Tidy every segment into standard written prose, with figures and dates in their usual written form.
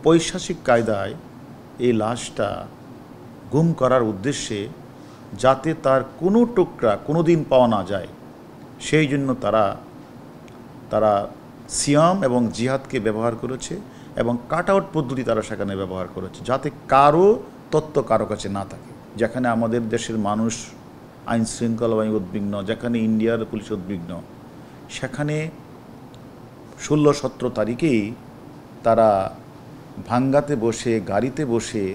পৈশাচিক কায়দায় এই লাশটা গুম করার উদ্দেশ্যে যাতে তার কোনো টুকরা কোনো দিন পাওয়া না যায় সেই জন্য তারা সিয়াম এবং জিহাদকে ব্যবহার করেছে এবং কাট আউট পদ্ধতি তারা সেখানে ব্যবহার করেছে যাতে কারো তথ্য কারো কাছে না থাকে। যেখানে আমাদের দেশের মানুষ আইন শৃঙ্খলায় উদ্বিগ্ন, যেখানে ইন্ডিয়ার পুলিশ উদ্বিগ্ন, সেখানে 16-17 তারিখেই তারা ভাঙ্গাতে বসে গাড়িতে বসে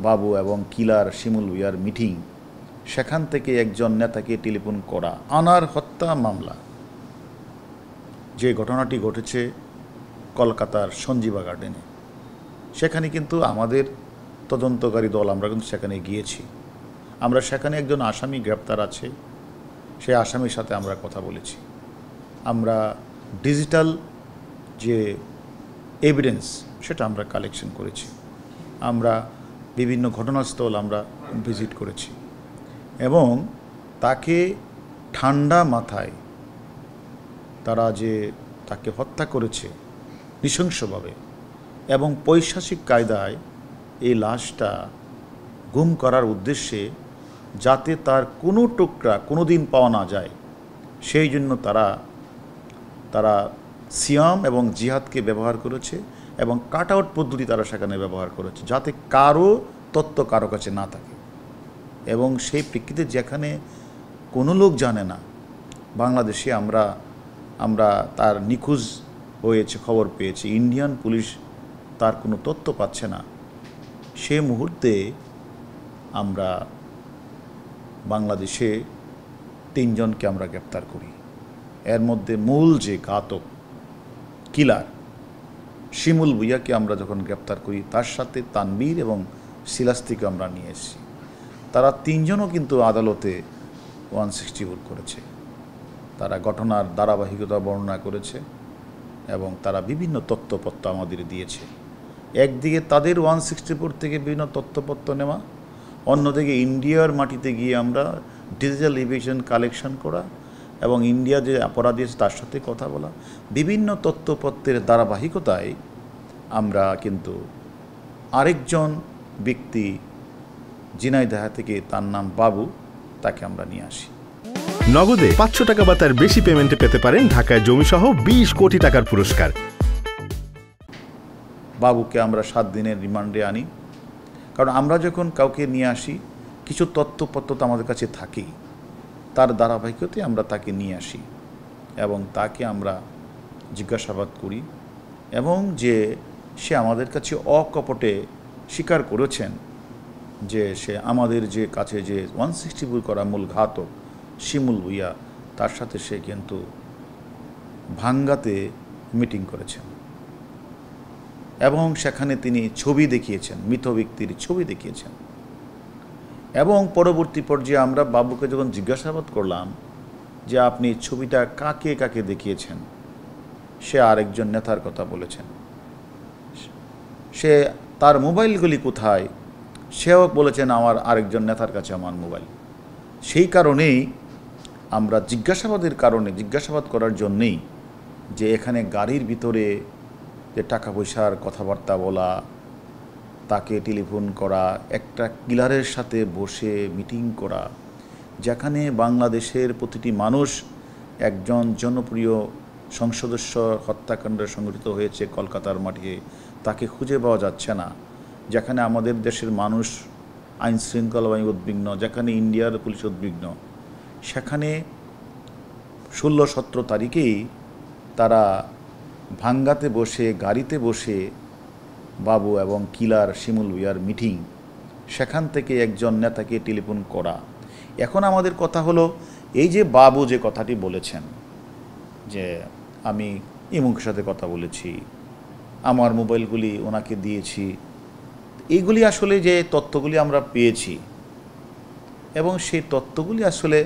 বাবু এবং কিলার শিমুল ভূঁইয়ার মিটিং, সেখান থেকে একজন নেতাকে টেলিফোন করা, আনার হত্যা মামলা যে ঘটনাটি ঘটেছে কলকাতার সঞ্জীবা গার্ডেনে, সেখানে কিন্তু আমাদের তদন্তকারী দল আমরা কিন্তু সেখানে গিয়েছি। আমরা সেখানে একজন আসামি গ্রেপ্তার আছে, সেই আসামির সাথে আমরা কথা বলেছি। আমরা ডিজিটাল যে এভিডেন্স সেটা আমরা কালেকশন করেছি। আমরা বিভিন্ন ঘটনাস্থল আমরা ভিজিট করেছি এবং তাকে ঠান্ডা মাথায় তারা যে তাকে হত্যা করেছে নৃশংসভাবে এবং পৈশাচিক কায়দায় এই লাশটা গুম করার উদ্দেশ্যে যাতে তার কোনো টুকরা কোনো দিন পাওয়া না যায় সেই জন্য তারা সিয়াম এবং জিহাদকে ব্যবহার করেছে এবং কাট আউট পদ্ধতি তারা সেখানে ব্যবহার করেছে যাতে কারো তথ্য কারো কাছে না থাকে। এবং সেই প্রেক্ষিতে যেখানে কোনো লোক জানে না বাংলাদেশে আমরা তার নিখোঁজ হয়েছে খবর পেয়েছি, ইন্ডিয়ান পুলিশ তার কোনো তথ্য পাচ্ছে না, সে মুহূর্তে আমরা বাংলাদেশে 3 জনকে আমরা গ্রেপ্তার করি। এর মধ্যে মূল যে ঘাতক কিলার শিমুল ভূঁইয়াকে আমরা যখন গ্রেপ্তার করি, তার সাথে তানবীর এবং সিলাস্তিকে আমরা নিয়ে এসেছি। তারা 3 জনও কিন্তু আদালতে 164 করেছে। তারা ঘটনার ধারাবাহিকতা বর্ণনা করেছে এবং তারা বিভিন্ন তথ্যপত্র আমাদের দিয়েছে। একদিকে তাদের 164 থেকে বিভিন্ন তথ্যপত্র নেওয়া, অন্যদিকে ইন্ডিয়ার মাটিতে গিয়ে আমরা ডিজিটাল এভিডেন্স কালেকশন করা এবং ইন্ডিয়া যে অপরাধী আছে তার সাথে কথা বলা, বিভিন্ন তথ্যপত্রের ধারাবাহিকতায় আমরা কিন্তু আরেকজন ব্যক্তি ঝিনাইদহ থেকে, তার নাম বাবু, তাকে আমরা নিয়ে আসি। নগদে 500 টাকা বা তার বেশি পেমেন্টে পেতে পারেন ঢাকায় জমিসহ 20 কোটি টাকার পুরস্কার। বাবুকে আমরা 7 দিনের রিমান্ডে আনি, কারণ আমরা যখন কাউকে নিয়ে আসি কিছু তথ্যপত্র তো আমাদের কাছে থাকেই, তার ধারাবাহিকতায় আমরা তাকে নিয়ে আসি এবং তাকে আমরা জিজ্ঞাসাবাদ করি এবং যে সে আমাদের কাছে অকপটে স্বীকার করেছেন যে সে আমাদের যে কাছে যে 164 করা মূল ঘাতক শিমুল ভূঁইয়া, তার সাথে সে কিন্তু ভাঙ্গাতে মিটিং করেছেন এবং সেখানে তিনি ছবি দেখিয়েছেন, মৃত ব্যক্তির ছবি দেখিয়েছেন। এবং পরবর্তী পর্যায়ে আমরা বাবুকে যখন জিজ্ঞাসাবাদ করলাম যে আপনি ছবিটা কাকে কাকে দেখিয়েছেন, সে আরেকজন নেতার কথা বলেছেন। সে তার মোবাইলগুলি কোথায়, সেও বলেছেন আমার আরেকজন নেতার কাছে আমার মোবাইল। সেই কারণেই আমরা জিজ্ঞাসাবাদ করার জন্যেই যে এখানে গাড়ির ভিতরে যে টাকা পয়সার কথাবার্তা বলা, তাকে টেলিফোন করা, একটা কিলারের সাথে বসে মিটিং করা, যেখানে বাংলাদেশের প্রতিটি মানুষ একজন জনপ্রিয় সংসদস্য হত্যাকাণ্ড সংঘটিত হয়েছে কলকাতার মাটিতে, তাকে খুঁজে পাওয়া যাচ্ছে না, যেখানে আমাদের দেশের মানুষ আইন শৃঙ্খলায় উদ্বিগ্ন, যেখানে ইন্ডিয়ার পুলিশ উদ্বিগ্ন, সেখানে 16-17 তারিখেই তারা ভাঙ্গাতে বসে গাড়িতে বসে বাবু এবং কিলার শিমুল ভূঁইয়ার মিটিং, সেখান থেকে একজন নেতাকে টেলিফোন করা। এখন আমাদের কথা হলো, এই যে বাবু যে কথাটি বলেছেন যে আমি ইমুকের সাথে কথা বলেছি, আমার মোবাইলগুলি ওনাকে দিয়েছি, এইগুলি আসলে যে তথ্যগুলি আমরা পেয়েছি এবং সেই তথ্যগুলি আসলে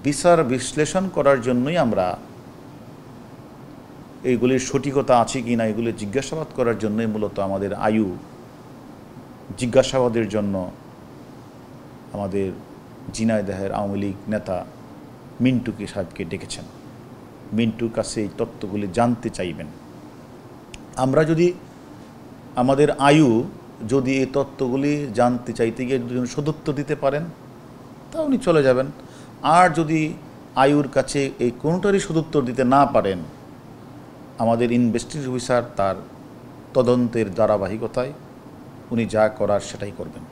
বিচার বিশ্লেষণ করার জন্যই আমরা এইগুলির সঠিকতা আছে কি না এগুলি জিজ্ঞাসাবাদ করার জন্যই মূলত আমাদের জিজ্ঞাসাবাদের জন্য আমাদের ঝিনাইদহের আওয়ামী লীগ নেতা মিন্টু সাহেবকে ডেকেছেন। মিন্টুর কাছে এই তথ্যগুলি জানতে চাইবেন। আমরা যদি আমাদের আয়ু যদি এই তত্ত্বগুলি জানতে চাইতে গিয়ে যদি উনি সদুত্তর দিতে পারেন তা উনি চলে যাবেন। আর যদি আয়ুর কাছে এই কোনোটারই সদুত্তর দিতে না পারেন, আমাদের ইনভেস্টিগেশন অফিসার তার তদন্তের ধারাবাহিকতায় উনি যা করার সেটাই করবেন।